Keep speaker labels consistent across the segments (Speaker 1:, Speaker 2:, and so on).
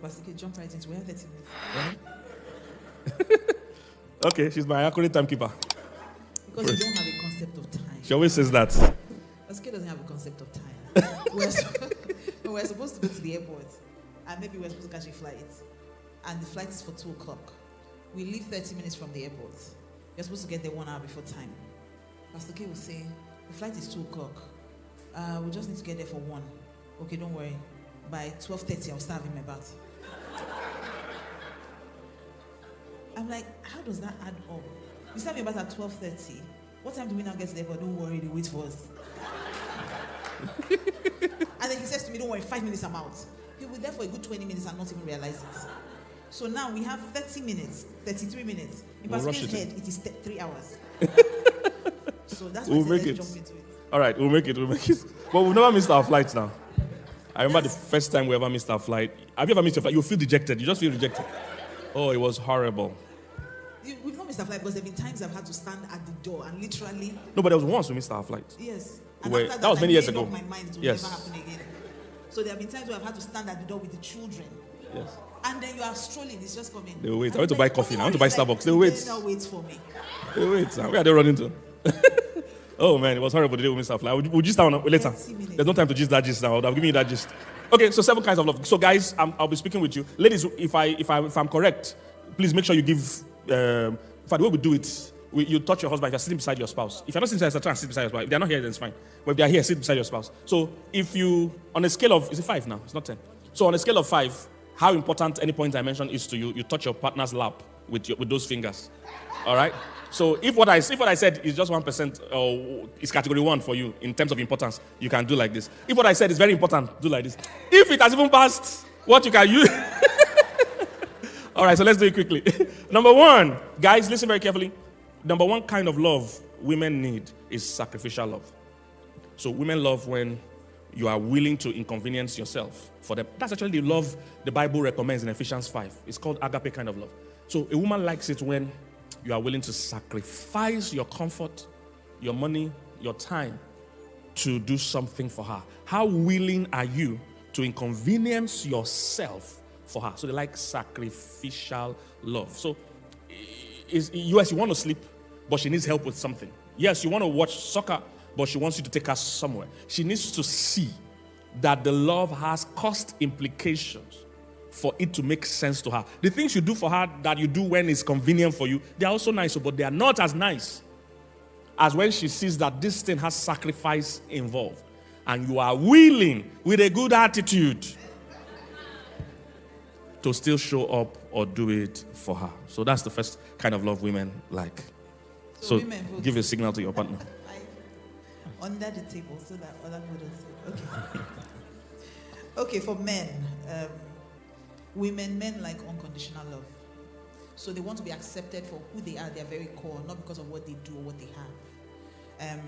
Speaker 1: Pastor K, jump right into. We have 30
Speaker 2: minutes. Okay, she's my accurate timekeeper.
Speaker 1: Because you don't have a concept of time.
Speaker 2: She always says that.
Speaker 1: Pastor K doesn't have a concept of time. we're supposed to go to the airport, and maybe we're supposed to catch a flight, and the flight is for 2 o'clock. We leave 30 minutes from the airport. You're supposed to get there 1 hour before time. Pastor K will say, the flight is 2 o'clock. We just need to get there for 1. Okay, don't worry. By 12:30, I'll start having my bath. I'm like, how does that add up? You start having a bath at 12:30. What time do we now get to the airport? Don't worry, they wait for us. And then he says to me, don't worry, 5 minutes, I'm out. He will be there for a good 20 minutes and not even realize it. So now we have 30 minutes, 33 minutes. In Pastor K's head, it is 3 hours. So that's why let's jump into it.
Speaker 2: All right, we'll make it. But we've never missed our flights now. I remember the first time we ever missed our flight. Have you ever missed your flight? You feel dejected. You just feel rejected. Oh, it was horrible.
Speaker 1: We've not missed our flight because there have been times I've had to stand at the door and literally...
Speaker 2: No, but there was once we missed our flight.
Speaker 1: Yes. And
Speaker 2: that was many years ago.
Speaker 1: My mind, it will never happen again. So there have been times where I've had to stand at the door with the children.
Speaker 2: Yes.
Speaker 1: And then you are strolling, it's just coming.
Speaker 2: They will wait. I went to buy coffee now. I want to buy Starbucks. They will wait.
Speaker 1: They'll wait for me.
Speaker 2: They will wait. Where are they running to? Oh man, it was horrible the day we missed our flight. We'll gist down later. There's no time to gist that gist now. I'll give you that gist. Okay, so 7 kinds of love. So guys, I'll be speaking with you. Ladies, if I'm correct, please make sure you give. The way we do it, you touch your husband if you're sitting beside your spouse. If you're not sitting beside, try and sit beside your spouse. If they're not here, then it's fine. But if they're here, sit beside your spouse. So if you, on a scale of, is it 5 now? It's not 10. So on a scale of 5, how important any point I mention is to you, you touch your partner's lap with those fingers. All right? So if what I said is just 1% or is category 1 for you in terms of importance, you can do like this. If what I said is very important, do like this. If it has even passed what you can use. All right, so let's do it quickly. Number 1, guys, listen very carefully. Number 1 kind of love women need is sacrificial love. So women love when you are willing to inconvenience yourself for them. That's actually the love the Bible recommends in Ephesians 5. It's called agape kind of love. So a woman likes it when you are willing to sacrifice your comfort, your money, your time to do something for her. How willing are you to inconvenience yourself for her? So they like sacrificial love. So yes, you want to sleep, but she needs help with something. Yes, you want to watch soccer, but she wants you to take her somewhere. She needs to see that the love has cost implications for it to make sense to her. The things you do for her that you do when it's convenient for you, they are also nice, but they are not as nice as when she sees that this thing has sacrifice involved. And you are willing, with a good attitude, to still show up or do it for her. So that's the first kind of love women like. So give a signal to your partner.
Speaker 1: Under the table so that other people don't see. Okay. Okay, for men, men like unconditional love. So they want to be accepted for who they are, their very core, not because of what they do or what they have.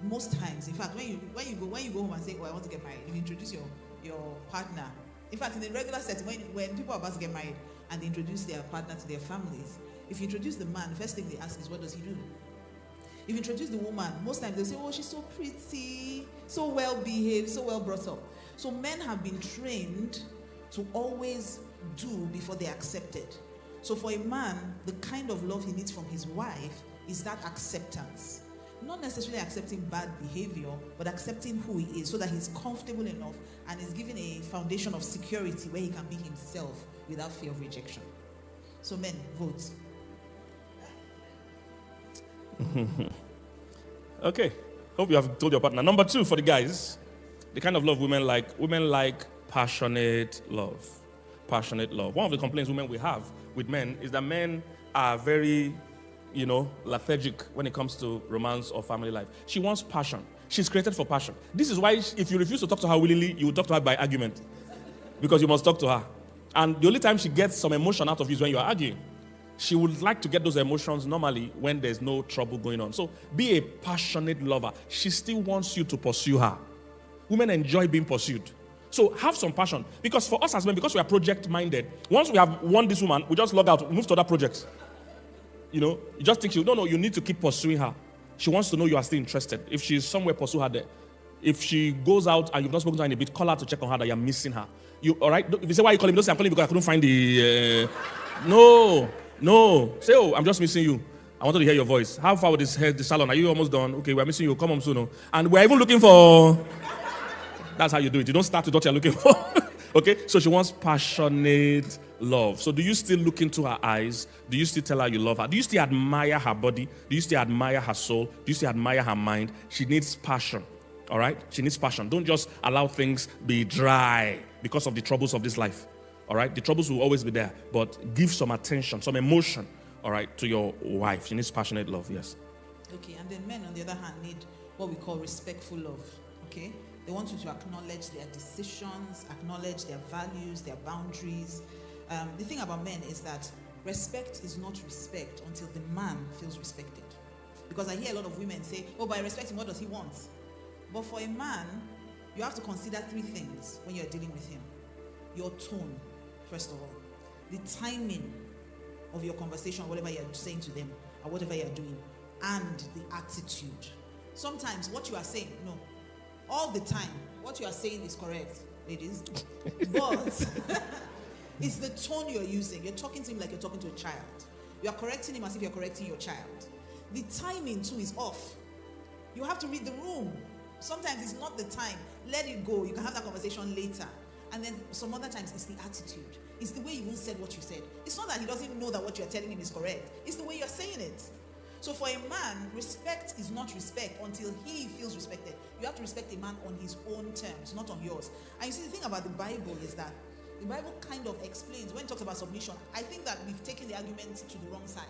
Speaker 1: Most times, in fact, when you go home and say, "Oh, I want to get married," you introduce your partner. In fact, in the regular setting, when people are about to get married and they introduce their partner to their families, if you introduce the man, the first thing they ask is, "What does he do?" If you introduce the woman, most times they'll say, "Oh, she's so pretty, so well behaved, so well brought up." So men have been trained to always do before they're accepted. So for a man, the kind of love he needs from his wife is that acceptance. Not necessarily accepting bad behavior, but accepting who he is so that he's comfortable enough and is given a foundation of security where he can be himself without fear of rejection. So men, vote.
Speaker 2: Okay. Hope you have told your partner. Number 2 for the guys, the kind of love women like passionate love. Passionate love. One of the complaints women will have with men is that men are very, lethargic when it comes to romance or family life. She wants passion. She's created for passion. This is why if you refuse to talk to her willingly, you will talk to her by argument. Because you must talk to her. And the only time she gets some emotion out of you is when you are arguing. She would like to get those emotions normally when there's no trouble going on. So be a passionate lover. She still wants you to pursue her. Women enjoy being pursued. So have some passion. Because for us as men, because we are project-minded, once we have won this woman, we just log out, move to other projects. You just think you need to keep pursuing her. She wants to know you are still interested. If she's somewhere, pursue her there. If she goes out and you've not spoken to her in a bit, call her to check on her that you're missing her. You all right? If you say why you call me, don't say I'm calling because I couldn't find the. No. Say, oh, I'm just missing you. I wanted to hear your voice. How far with this hair, the salon? Are you almost done? Okay, we're missing you. Come on soon. Oh. And we're even looking for. That's how you do it. You don't start with what you're looking for. Okay? So she wants passionate love. So do you still look into her eyes? Do you still tell her you love her? Do you still admire her body? Do you still admire her soul? Do you still admire her mind? She needs passion. All right? She needs passion. Don't just allow things be dry because of the troubles of this life. All right? The troubles will always be there. But give some attention, some emotion, all right, to your wife. She needs passionate love, yes.
Speaker 1: Okay, and then men, on the other hand, need what we call respectful love. Okay? They want you to acknowledge their decisions, acknowledge their values, their boundaries. The thing about men is that respect is not respect until the man feels respected. Because I hear a lot of women say, oh, by respecting, what does he want? But for a man, you have to consider 3 things when you're dealing with him. Your tone, first of all. The timing of your conversation, whatever you're saying to them, or whatever you're doing. And the attitude. Sometimes what you are saying, no. All the time, what you are saying is correct, ladies. But it's the tone you're using. You're talking to him like you're talking to a child. You are correcting him as if you're correcting your child. The timing too is off. You have to read the room. Sometimes it's not the time. Let it go. You can have that conversation later. And then some other times it's the attitude. It's the way you even said what you said. It's not that he doesn't know that what you're telling him is correct. It's the way you're saying it. So for a man, respect is not respect until he feels respected. You have to respect a man on his own terms, not on yours. And you see, the thing about the Bible is that the Bible kind of explains, when it talks about submission, I think that we've taken the argument to the wrong side.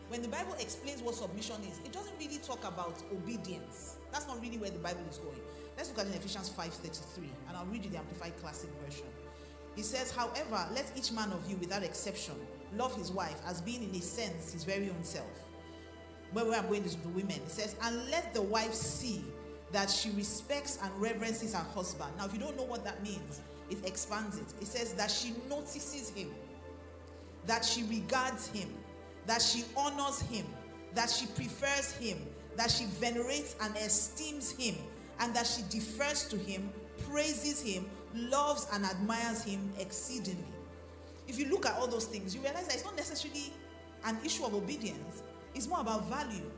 Speaker 1: When the Bible explains what submission is, it doesn't really talk about obedience. That's not really where the Bible is going. Let's look at it in Ephesians 5:33, and I'll read you the Amplified Classic Version. It says, however, let each man of you, without exception, love his wife as being in a sense his very own self. Where I'm going is with the women. It says, and let the wife see that she respects and reverences her husband. Now, if you don't know what that means, it expands it. It says that she notices him, that she regards him, that she honors him, that she prefers him, that she venerates and esteems him, and that she defers to him, praises him, loves and admires him exceedingly. If you look at all those things, you realize that it's not necessarily an issue of obedience. It's more about value.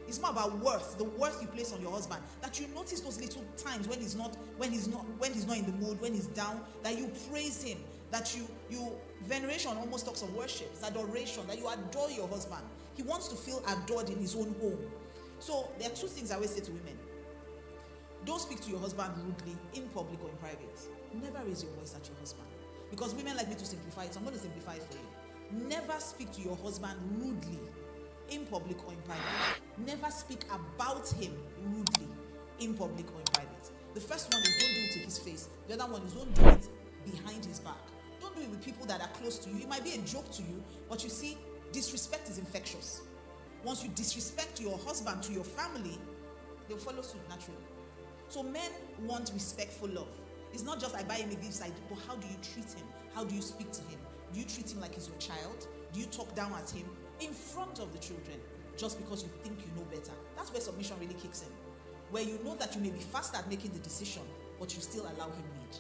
Speaker 1: It's more about worth, the worth you place on your husband. That you notice those little times when he's not in the mood, when he's down, that you praise him, that you veneration almost talks of worship, it's adoration, that you adore your husband. He wants to feel adored in his own home. So there are 2 things I always say to women. Don't speak to your husband rudely in public or in private. Never raise your voice at your husband. Because women like me to simplify it, so I'm going to simplify it for you. Never speak to your husband rudely in public or in private. Never speak about him rudely in public or in private. The first one is don't do it to his face. The other one is don't do it behind his back. Don't do it with people that are close to you. It might be a joke to you, but you see, disrespect is infectious. Once you disrespect your husband to your family, they'll follow suit naturally. So men want respectful love. It's not just I buy him a gift, but how do you treat him? How do you speak to him? Do you treat him like he's your child? Do you talk down at him in front of the children just because you think you know better? That's where submission really kicks in. Where you know that you may be faster at making the decision, but you still allow him lead.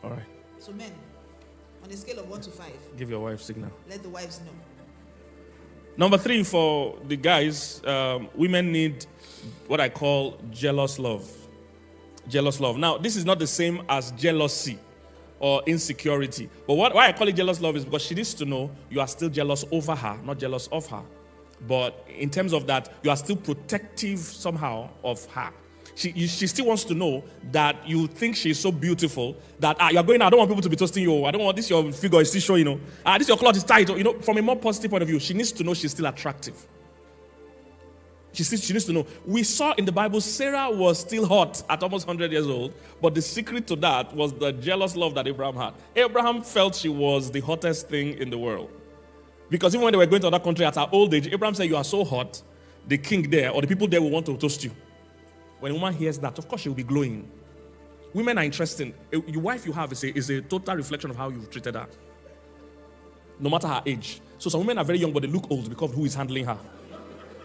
Speaker 2: All right.
Speaker 1: So men, on a scale of 1 to 5,
Speaker 2: give your wife signal.
Speaker 1: Let the wives know.
Speaker 2: Number 3 for the guys, women need what I call jealous love. Jealous love. Now, this is not the same as jealousy or insecurity. But why I call it jealous love is because she needs to know you are still jealous over her, not jealous of her. But in terms of that, you are still protective somehow of her. She still wants to know that you think she's so beautiful that you're going, I don't want people to be toasting you. I don't want this, your figure is still showing, this your cloth is tight. From a more positive point of view, she needs to know she's still attractive. She needs to know. We saw in the Bible, Sarah was still hot at almost 100 years old, but the secret to that was the jealous love that Abraham had. Abraham felt she was the hottest thing in the world. Because even when they were going to another country at her old age, Abraham said, you are so hot, the king there, or the people there will want to toast you. When a woman hears that, of course she will be glowing. Women are interesting. Your wife you have is a total reflection of how you've treated her. No matter her age. So some women are very young, but they look old because of who is handling her.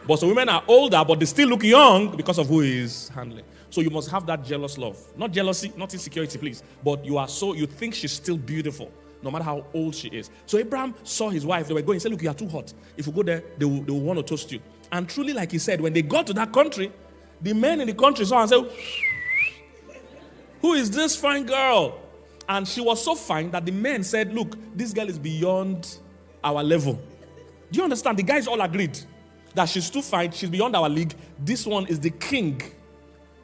Speaker 2: But some women are older, but they still look young because of who is handling. So you must have that jealous love. Not jealousy, not insecurity, please. But you think she's still beautiful, no matter how old she is. So Abraham saw his wife. They were going. He said, look, you are too hot. If you go there, they will want to toast you. And truly, like he said, when they got to that country, the men in the country saw and said, who is this fine girl? And she was so fine that the men said, look, this girl is beyond our level. Do you understand? The guys all agreed that she's too fine, she's beyond our league. This one is the king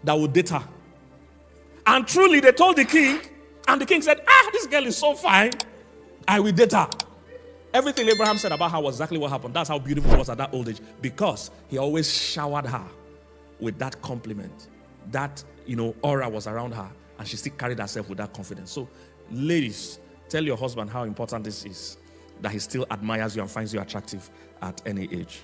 Speaker 2: that will date her. And truly, they told the king, and the king said, this girl is so fine, I will date her. Everything Abraham said about her was exactly what happened. That's how beautiful she was at that old age, because he always showered her with that compliment. That, aura was around her, and she still carried herself with that confidence. So, ladies, tell your husband how important this is, that he still admires you and finds you attractive at any age.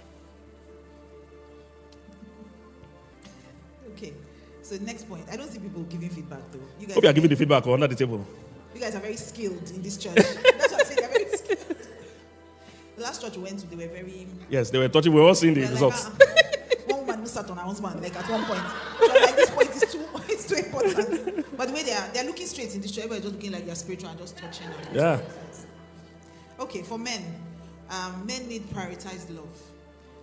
Speaker 1: Okay, so next point. I don't see people giving feedback though. You guys
Speaker 2: hope you are giving the feedback under the table.
Speaker 1: You guys are very skilled in this church. That's what I'm saying, they're very skilled. The last church we went to, they were very...
Speaker 2: Yes, they were touching, we were all seeing the results.
Speaker 1: One woman who sat on her husband, like at one point. So like this point is too important. But the way they're looking straight in this church, everybody's just looking like they're spiritual and just touching.
Speaker 2: Yeah.
Speaker 1: Okay, for men, men need prioritized love.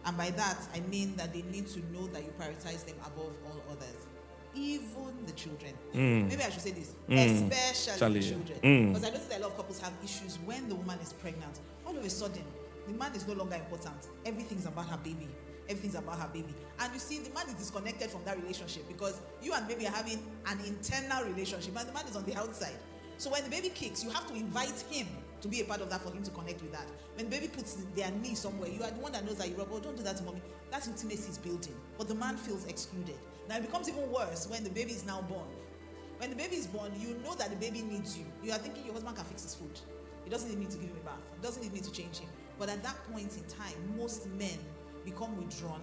Speaker 1: And by that, I mean that they need to know that you prioritize them above all others. Even the children. Maybe I should say this. Especially the children. Because I notice that a lot of couples have issues when the woman is pregnant. All of a sudden, the man is no longer important. Everything's about her baby. Everything's about her baby. And you see, the man is disconnected from that relationship because you and baby are having an internal relationship and the man is on the outside. So when the baby kicks, you have to invite him to be a part of that for him to connect with that. When the baby puts their knee somewhere, you are the one that knows that you rub, oh, don't do that to mommy. That intimacy is building. But the man feels excluded. Now it becomes even worse when the baby is now born. When the baby is born, you know that the baby needs you. You are thinking your husband can fix his food. He doesn't need me to give him a bath. He doesn't need me to change him. But at that point in time, most men become withdrawn,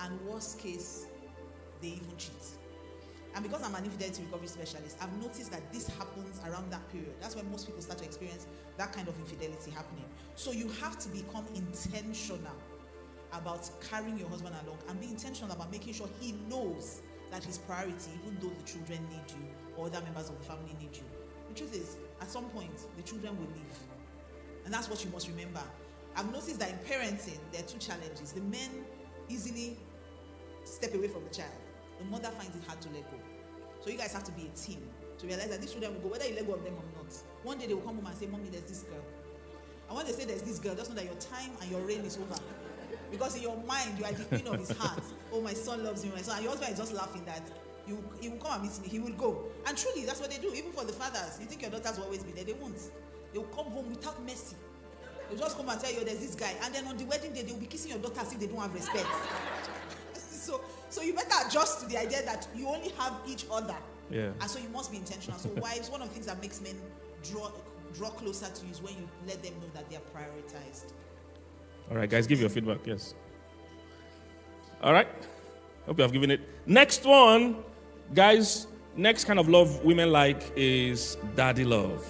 Speaker 1: and worst case, they even cheat. And because I'm an infidelity recovery specialist, I've noticed that this happens around that period. That's when most people start to experience that kind of infidelity happening. So you have to become intentional about carrying your husband along and be intentional about making sure he knows that his priority, even though the children need you or other members of the family need you. The truth is, at some point, the children will leave. And that's what you must remember. I've noticed that in parenting, there are two challenges. The men easily step away from the child. The mother finds it hard to let go. So you guys have to be a team to realize that these children will go, whether you let go of them or not. One day they will come home and say, Mommy, there's this girl. And when they say there's this girl, just know that your time and your reign is over. Because in your mind, you are the queen of his heart. Oh, my son loves me, my son. And your husband is just laughing that he will come and meet me, he will go. And truly, that's what they do. Even for the fathers, you think your daughters will always be there. They won't. They will come home without mercy. They'll just come and tell you, there's this guy. And then on the wedding day, they will be kissing your daughters if they don't have respect. So you better adjust to the idea that you only have each other.
Speaker 2: Yeah.
Speaker 1: And so you must be intentional. So wives, one of the things that makes men draw closer to you is when you let them know that they are prioritized.
Speaker 2: All right, guys, give your feedback. Yes. All right. Hope you have given it. Next one, guys, next kind of love women like is daddy love.